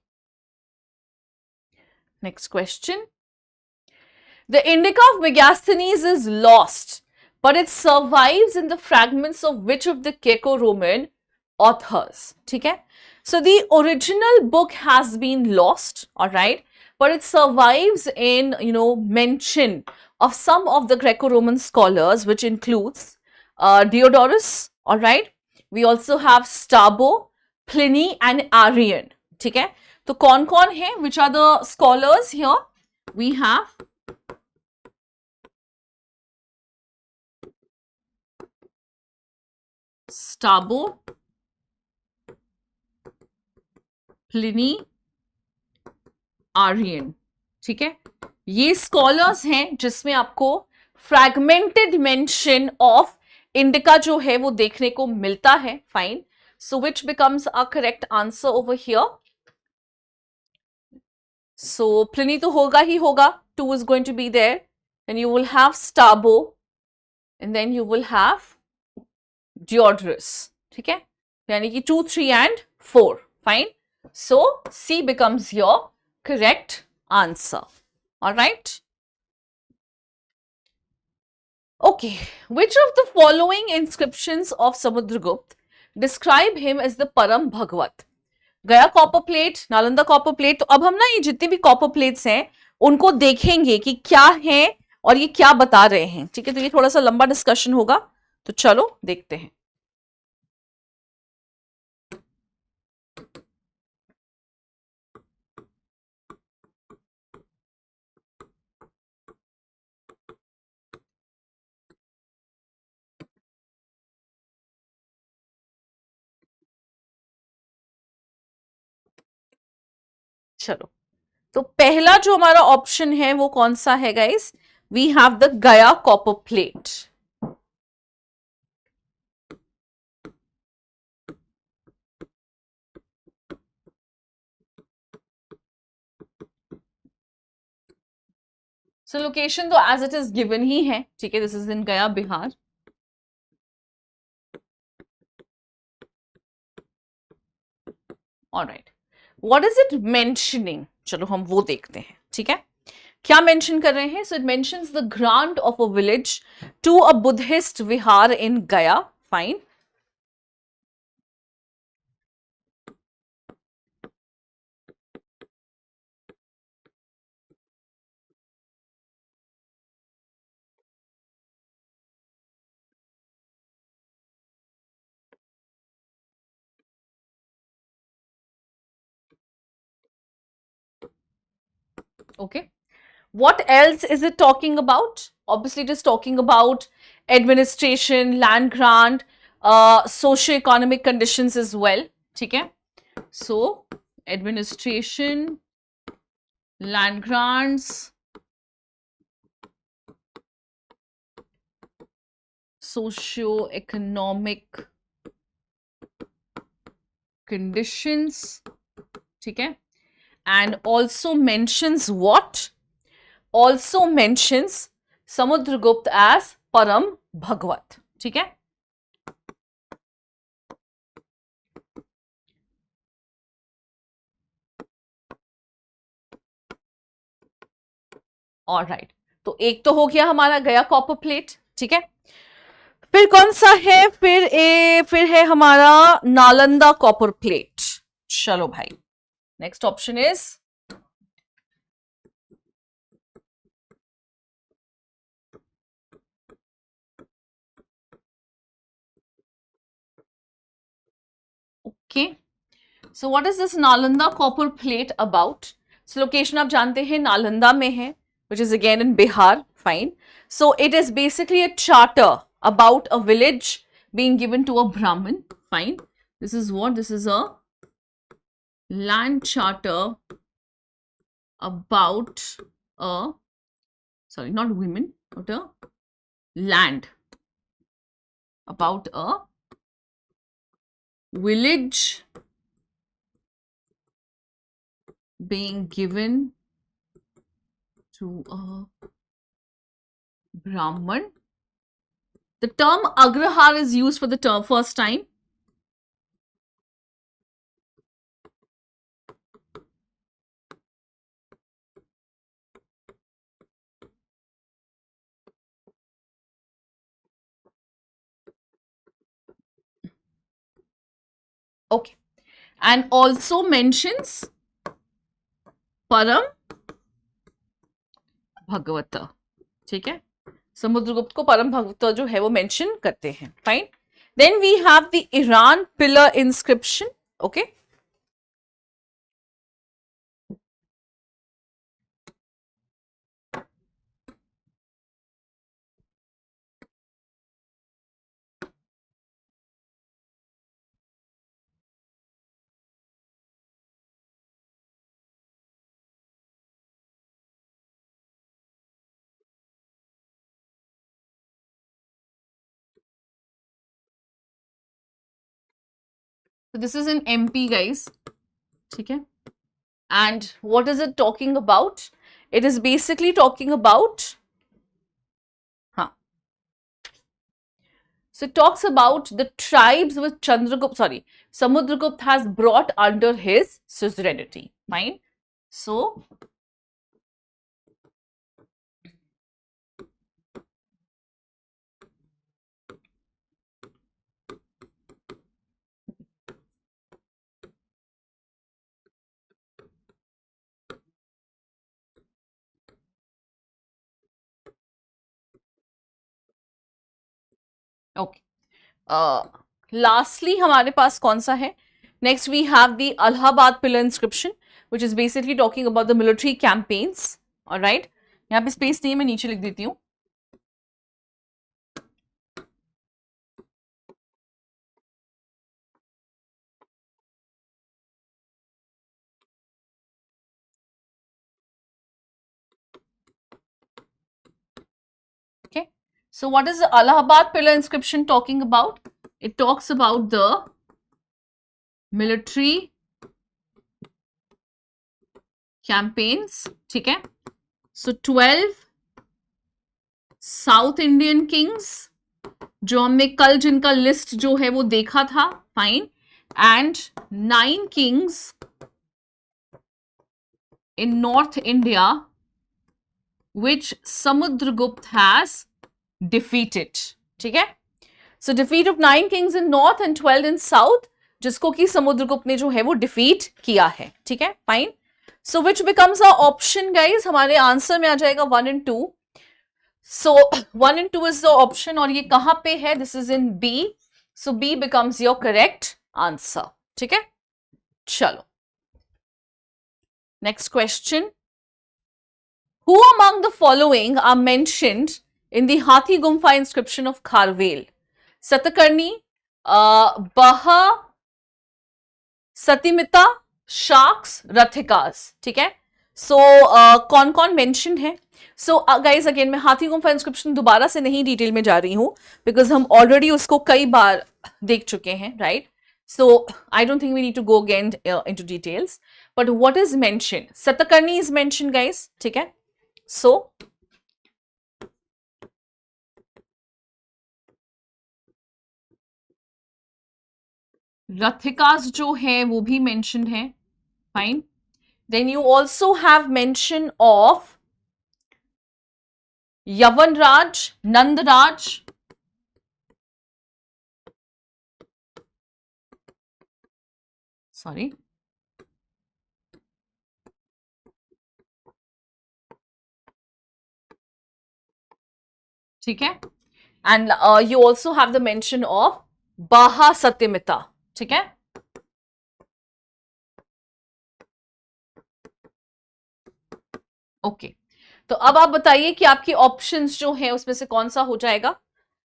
Next question. The Indica of Megasthenes is lost, but it survives in the fragments of which of the Greco-Roman authors? ठीक है? So the original book has been lost, all right, but it survives in mention of some of the Greco-Roman scholars, which includes Diodorus, all right. We also have Strabo, Pliny, and Arrian. ठीक है? तो कौन है? Which are the scholars here? We have Strabo, Pliny, Arrian. ठीक है. ये scholars हैं जिसमें आपको फ्रैगमेंटेड मेंशन ऑफ इंडिका जो है वो देखने को मिलता है. Fine. So which becomes a correct answer over here? So Pliny तो होगा ही होगा. 2 is going to be there. Then you will have Strabo, and then you will have Diodorus. ठीक है. यानी कि 2, 3 and 4. Fine. So C becomes your correct answer. All right. Okay. Which of the following inscriptions of Samudragupta describe him as the Param Bhagavat? गया copper plate, Nalanda copper plate. तो अब हम ना ये जितने भी कॉपर प्लेट्स हैं उनको देखेंगे कि क्या है और ये क्या बता रहे हैं. ठीक है. तो ये थोड़ा सा लंबा डिस्कशन होगा, तो चलो देखते हैं. चलो, तो पहला जो हमारा ऑप्शन है वो कौन सा है गाइस? वी हैव द गया कॉपर प्लेट. सो लोकेशन तो एज इट इज गिवन ही है, ठीक है, दिस इज इन गया Bihar. Alright, what is it mentioning? चलो हम वो देखते हैं, ठीक है. क्या मेंशन कर रहे हैं? So it mentions the grant of a village to a Buddhist vihara in Gaya. Fine. Okay. What else is it talking about? Obviously, it is talking about administration, land grant, socio-economic conditions as well. Okay. So, administration, land grants, socio-economic conditions. Okay. And also mentions what? Also mentions Samudragupta as Param Bhagwat. ठीक है. Alright, तो एक तो हो गया हमारा गया copper plate. ठीक है, फिर कौन सा है? फिर है हमारा नालंदा कॉपर प्लेट. चलो भाई, next option is okay. So what is this Nalanda copper plate about? So location आप जानते हैं नालंदा में है, which is again in Bihar. Fine. So it is basically a charter about a village being given to a Brahmin. Fine. This is what? This is a land charter about a, sorry, not women, but a land, about a village being given to a Brahman. The term agrahar is used for the term first time. Okay. And also mentions Param Bhagavata. ठीक है, समुद्रगुप्त को परम भगवत जो है वो mention करते हैं. Fine. Then we have the Eran pillar inscription. Okay. So this is in MP guys. ठीक है. And what is it talking about? It is basically talking about, so it talks about the tribes which Samudragupta has brought under his suzerainty. Fine. So okay. Lastly हमारे पास कौन सा है? Next we have the Allahabad pillar inscription which is basically talking about the military campaigns. Alright, यहाँ पे space नहीं है, मैं नीचे लिख देती हूँ. So what is the Allahabad pillar inscription talking about? It talks about the military campaigns, ठीक है? So 12 साउथ इंडियन किंग्स जो हमने कल जिनका लिस्ट जो है वो देखा था, fine, and 9 kings in north India which Samudragupta has defeated, ठीक है? So defeat of 9 kings in north and 12 in south, जिसको कि समुद्रगुप्त ने जो है वो डिफीट किया है, ठीक है, fine. So which becomes a option guys, हमारे आंसर में आ जाएगा 1 and 2. So 1 and 2 is the option और ये कहां पे है? This is in B. So B becomes your correct answer. ठीक है? चलो. Next question. Who among the following are mentioned in the Hathi Gumfa inscription of Kharvel? Satakarni, Baha, Satimita, Sharks, Rathikas. ठीक है? So कौन कौन mentioned है? So guys again मैं हाथी गुम्फा इंस्क्रिप्शन दोबारा से नहीं डिटेल में जा रही हूँ, बिकॉज हम ऑलरेडी उसको कई बार देख चुके हैं, right? So I don't think we need to go again into details, but what is mention? Satakarni is mention guys, ठीक है? सो रथिकास जो है वो भी मेंशन है, fine. Then you also have mention of Yavanraj, Nandraj, sorry, ठीक है, and you also have the mention of Baha Satyamita, ठीक है? ओके, तो अब आप बताइए कि आपकी ऑप्शंस जो है उसमें से कौन सा हो जाएगा,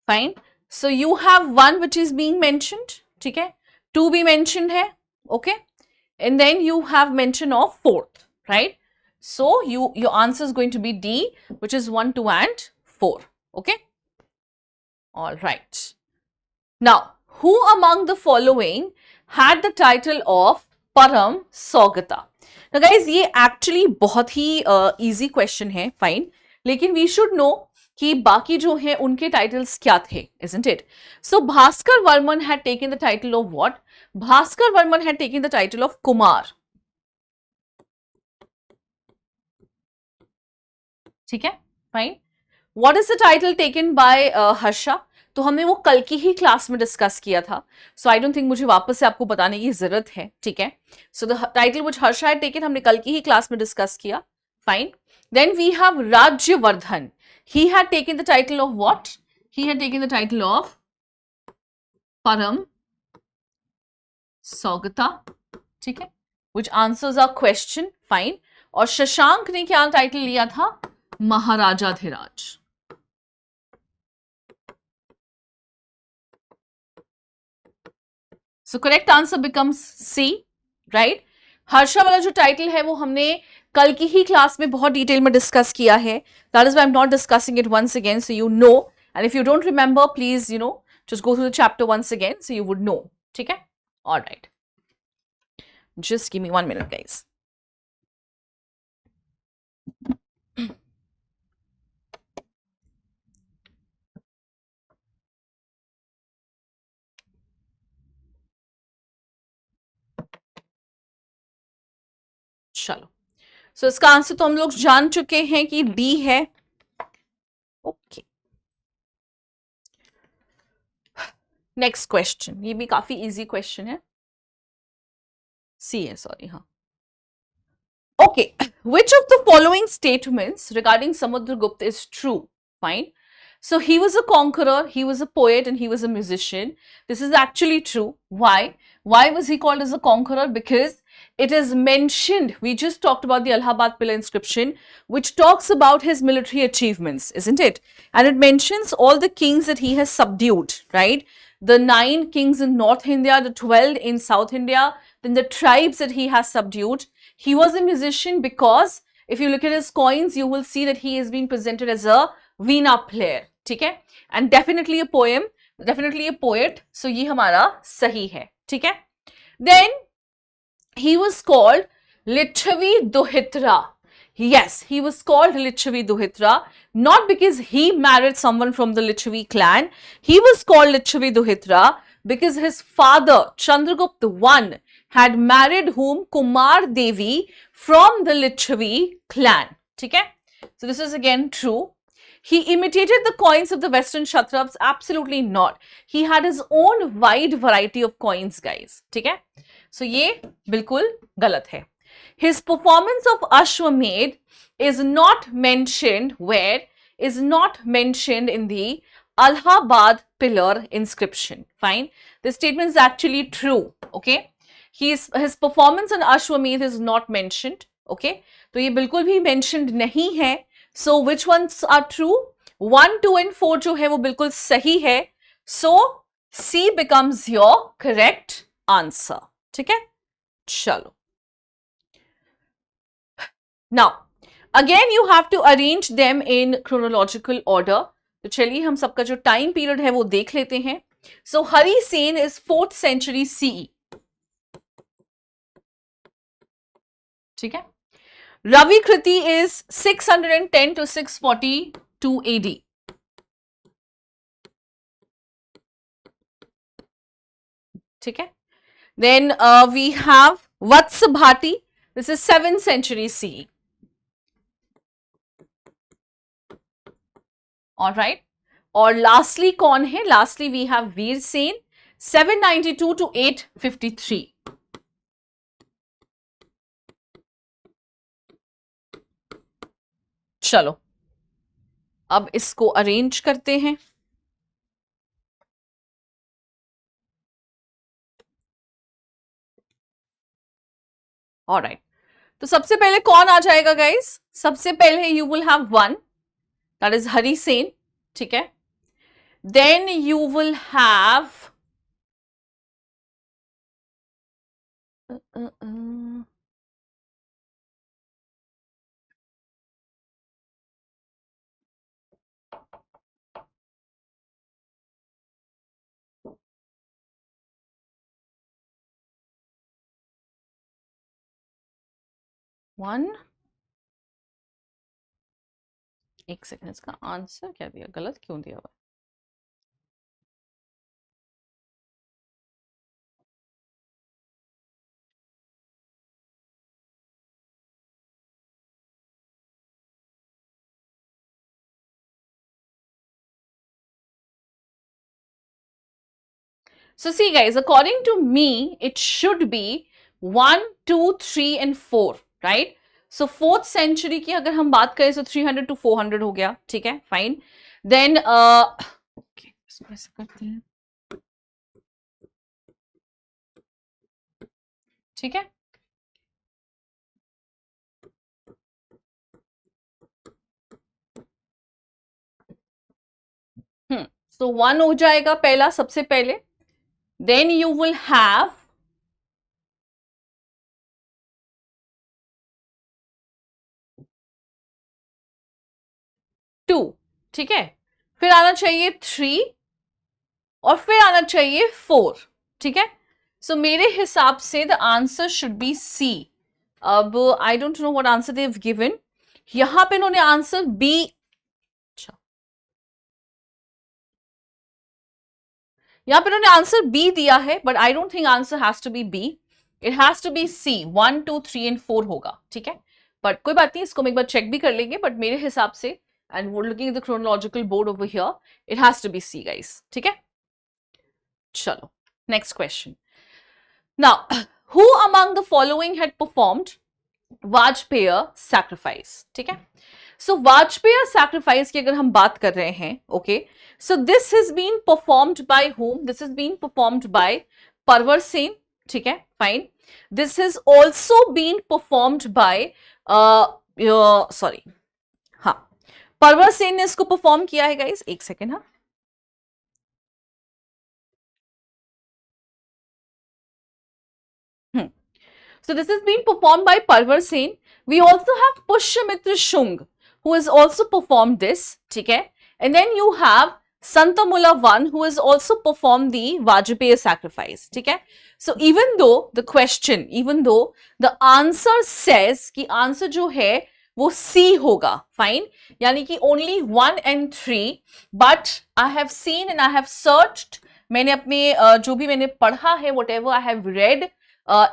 fine. So you have 1 which is being mentioned, ठीक है, 2 भी मेंशन्ड है, okay, and then you have mention of 4th, right? So your answer is going to be D, which is 1, 2 and 4, okay? All right. Now who among the following had the title of परम सौगता? तो guys ये actually बहुत ही easy question है, fine, लेकिन we should know कि बाकी जो है उनके टाइटल्स क्या थे, isn't it? So Bhaskar Varman had taken the title of what? Bhaskar Varman had taken the title of Kumar, ठीक है, fine. What is the title taken by Harsha? तो हमने वो कल की ही क्लास में डिस्कस किया था, सो आई डोंट थिंक मुझे वापस से आपको बताने की जरूरत है, ठीक है? So the title which Harsha had taken हमने कल की ही क्लास में डिस्कस किया, fine. Then we have Rajyavardhan. He had taken the title of what? He had taken the title of Param Saugata, ठीक है, which answers our question, fine. और शशांक ने क्या टाइटल लिया था? महाराजाधिराज. So correct answer becomes C, right? Harsha वाला जो टाइटल है वो हमने कल की ही क्लास में बहुत डिटेल में डिस्कस किया है. That is why I'm not discussing it once again, so you know. And if you don't remember, please, just go through the chapter once again, so you would know. ठीक है? All right. Just give me 1 minute, guys. चलो, सो इसका answer तो हम लोग जान चुके हैं कि डी है, ओके. नेक्स्ट क्वेश्चन, ये भी काफी इजी क्वेश्चन है, सी है, सॉरी, हाँ. Okay, which of the following statements regarding Samudragupta is true? Fine. So he was a conqueror, he was a poet, and he was a musician. This is actually true. Why? Why was he called as a conqueror? Because it is mentioned, we just talked about the Allahabad pillar inscription, which talks about his military achievements, isn't it? And it mentions all the kings that he has subdued, right? The 9 kings in North India, the 12 in South India, then the tribes that he has subdued. He was a musician because if you look at his coins, you will see that he is being presented as a veena player, ठीक है, and definitely a poem, definitely a poet, so ये हमारा सही है, ठीक है। Then he was called Lichchhavi Duhitra. Yes, he was called Lichchhavi Duhitra, not because he married someone from the Lichavi clan. He was called Lichchhavi Duhitra because his father Chandragupta I had married whom Kumar Devi from the Lichavi clan. ठीक है, so this is again true. He imitated the coins of the Western Kshatrabs? Absolutely not. He had his own wide variety of coins, guys. ठीक है, so ये बिल्कुल गलत है. His performance of Ashwamedh is not mentioned where? Is not mentioned in the Allahabad pillar inscription. Fine. This statement is actually true. Okay. His performance on Ashwamedh is not mentioned. Okay. तो ये बिल्कुल भी mentioned नहीं है. So which ones are true? 1, 2 and 4 जो है वो बिल्कुल सही है. So C becomes your correct answer. ठीक है, चलो. Now again you have to arrange them in chronological order. तो चलिए हम सबका जो टाइम पीरियड है वो देख लेते हैं. So Hari Sen is 4th century CE. ठीक है. Ravi Kriti is 610 to 642 AD. ठीक है. Then we have Vatsa Bhati. This is 7th century CE. All right. और lastly कौन है? Lastly we have Veer Sen 792 to 853. चलो अब इसको अरेंज करते हैं. ऑलराइट, तो सबसे पहले कौन आ जाएगा गाइस? सबसे पहले you will have one, that is Hari Sen. ठीक है, then you will have one. एक सेकंड, इसका आंसर क्या दिया? गलत क्यों दिया हुआ? So see guys, according to me, it should be 1, 2, 3 and 4, right? So 4th century की अगर हम बात करें तो 300 to 400 हो गया. ठीक है, fine. Then okay, इसको ऐसे करते हैं. ठीक है, so 1 हो जाएगा पहला, सबसे पहले. Then you will have 2. ठीक है, फिर आना चाहिए 3 और फिर आना चाहिए 4. ठीक है, सो मेरे हिसाब से the answer should be C. अब I don't know what answer they have given. यहां पे इन्होंने आंसर बी, अच्छा यहां पे इन्होंने आंसर बी दिया है, but I don't think answer has to be B. It has to be C. 1, 2, 3 and 4 होगा. ठीक है, बट कोई बात नहीं, इसको हम एक बार चेक भी कर लेंगे. बट मेरे हिसाब से, एंड वो looking at the chronological board over here, it has to be C guys. ठीक है, चलो next question. Now who among the following had performed Vajpaya sacrifice? ठीक है, so Vajpaya sacrifice की अगर हम बात कर रहे हैं, okay, so this has been performed by whom? This has been performed by Parvar Sen. ठीक है, fine. This has also been performed by sorry, हाँ, Parvar Sen ने इसको परफॉर्म किया है गाइस. एक सेकेंड. हाँ, so this has been performed by Parvar Sen. We also have Pushyamitra Shung, who has also performed this. ठीक है, And then you have Santamula I, who has also performed the Vajpayee sacrifice. ठीक है? So even though the answer says कि answer जो है वो C होगा, fine, यानी कि only 1 and 3, but I have seen and I have searched, मैंने अपने जो भी मैंने पढ़ा है, whatever I have read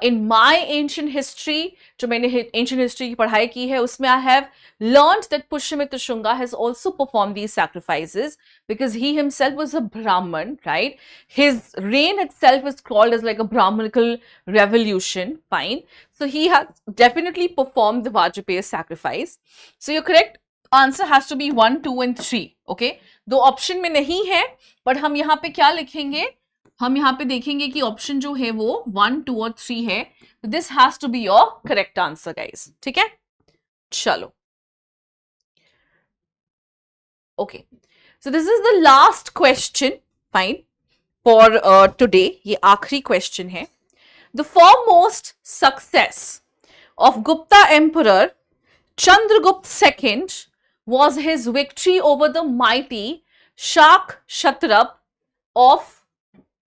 in my ancient history, जो मैंने ancient history की पढ़ाई की है, उसमें I have learned that Pushyamitra Shunga has also performed these sacrifices because he himself was a Brahman, right? His reign itself is called as like a Brahmanical revolution, fine. So he has definitely performed the Vajpayee sacrifice. So your correct answer has to be 1, 2 and 3, okay? दो option में नहीं है, but हम यहाँ पे क्या लिखेंगे? हम यहाँ पे देखेंगे कि ऑप्शन जो है वो 1, 2 और 3 है. This has to be your correct answer, guys. ठीक है? चलो. Okay. So this is the last question, fine, for today. ये आखिरी question है. The foremost success of Gupta Emperor Chandragupta II was his victory over the mighty Shak Kshatrap of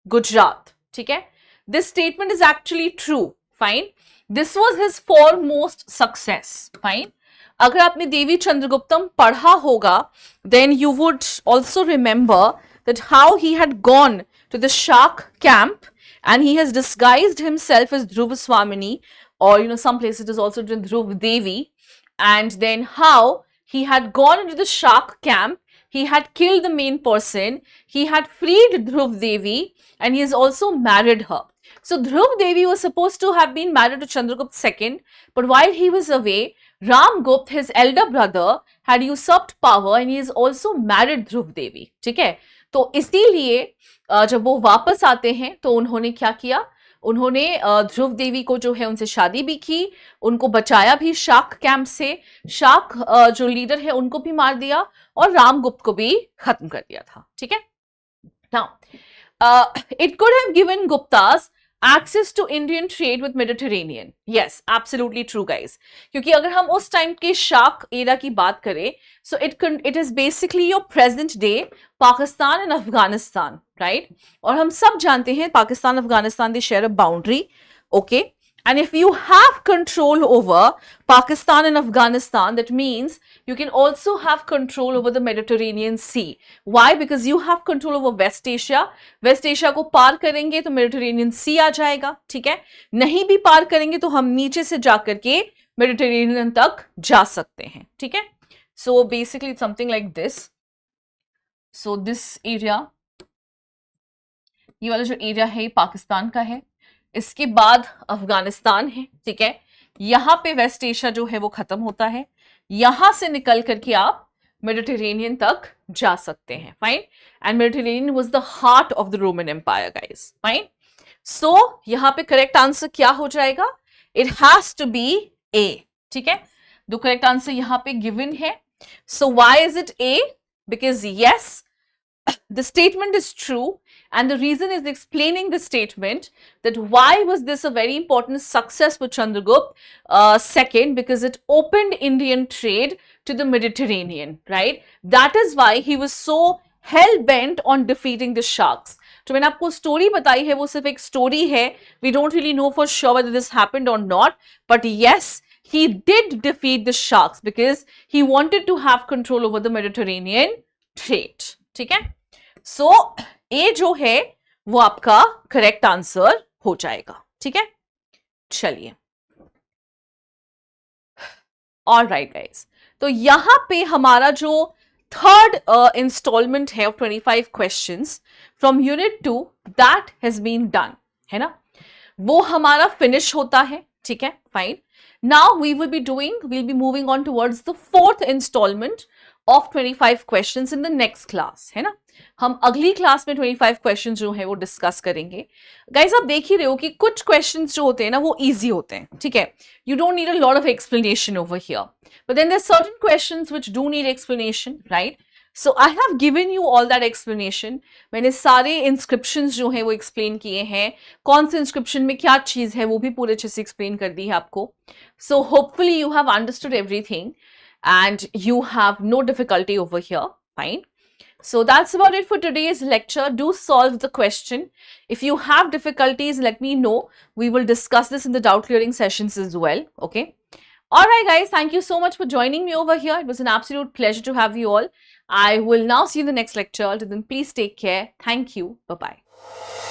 Gujarat. ठीक है? This statement is actually true. Fine. This was his foremost success. Fine. अगर आपने देवी चंद्रगुप्तम पढ़ा होगा, then you would also remember that how he had gone to the Shak camp and he has disguised himself as Dhruva Swamini, or some places it is also written Dhruv Devi, and then how he had gone into the Shak camp, he had killed the main person, he had freed Dhruv Devi, and he has also married her. So Dhruv Devi was supposed to have been married to Chandragupta II, but while he was away, Ramgupta, his elder brother, had usurped power and he has also married Dhruv Devi. ठीक है? तो इसीलिए जब वो वापस आते हैं तो उन्होंने क्या किया? उन्होंने ध्रुव देवी को जो है उनसे शादी भी की, उनको बचाया भी शाक कैंप से, शाक जो लीडर है उनको भी मार दिया और रामगुप्त को भी खत्म कर दिया था. ठीक है? Now, it could have given Guptas access to Indian trade with Mediterranean. Yes, absolutely true, guys. क्योंकि अगर हम उस टाइम के शाक एरा की बात करें, so it is basically your present day Pakistan and Afghanistan, right? और हम सब जानते हैं Pakistan, Afghanistan, they share a boundary, okay? And if you have control over Pakistan and Afghanistan, that means you can also have control over the Mediterranean Sea. Why? Because you have control over West Asia. West Asia को पार करेंगे तो Mediterranean Sea आ जाएगा, ठीक है? नहीं भी पार करेंगे तो हम नीचे से जाकर के Mediterranean तक जा सकते हैं, ठीक है? So basically it's something like this. So this area, ये वाला जो एरिया है पाकिस्तान का है, इसके बाद अफगानिस्तान है, ठीक है? यहाँ पे वेस्ट एशिया जो है वो खत्म होता है, यहाँ से निकल करके आप मेडिटेरेनियन तक जा सकते हैं, fine. And Mediterranean was the heart of the Roman empire, guys, fine. So यहाँ पे करेक्ट आंसर क्या हो जाएगा? It has to be A, ठीक है? द करेक्ट आंसर यहाँ पे गिवन है. So why is it A? Because yes, the statement is true, and the reason is explaining the statement that why was this a very important success for Chandragupta II, because it opened Indian trade to the Mediterranean, right? That is why he was so hell-bent on defeating the sharks. तो मैंने आपको story बताई है, वो सिर्फ एक story है. We don't really know for sure whether this happened or not, but yes, he did defeat the sharks because he wanted to have control over the Mediterranean trade. ठीक है? सो ए जो है वो आपका करेक्ट आंसर हो जाएगा, ठीक है? चलिए, ऑलराइट गाइस, तो यहां पे हमारा जो थर्ड इंस्टॉलमेंट है of 25 questions from unit 2, that has been done, है ना? वो हमारा फिनिश होता है, ठीक है? Fine. Now we will be moving on towards the fourth installment of 25 questions in the next class, है ना? हम अगली क्लास में 25 क्वेश्चंस जो है वो डिस्कस करेंगे. गाइस, आप देख ही रहे हो कि कुछ क्वेश्चंस जो होते हैं ना वो इजी होते हैं, ठीक है? You don't need a lot of explanation over here, but then there are certain questions which do need explanation, right? So I have given you all that explanation. मैंने सारे इंस्क्रिप्शंस जो है वो एक्सप्लेन किए हैं, कौन से इंस्क्रिप्शन में क्या चीज है वो भी पूरे अच्छे से एक्सप्लेन कर दी है आपको. So hopefully you have understood everything and you have no difficulty over here, fine. So that's about it for today's lecture. Do solve the question. If you have difficulties, let me know. We will discuss this in the doubt clearing sessions as well. Okay. Alright guys, thank you so much for joining me over here. It was an absolute pleasure to have you all. I will now see you in the next lecture. Till then, please take care. Thank you. Bye-bye.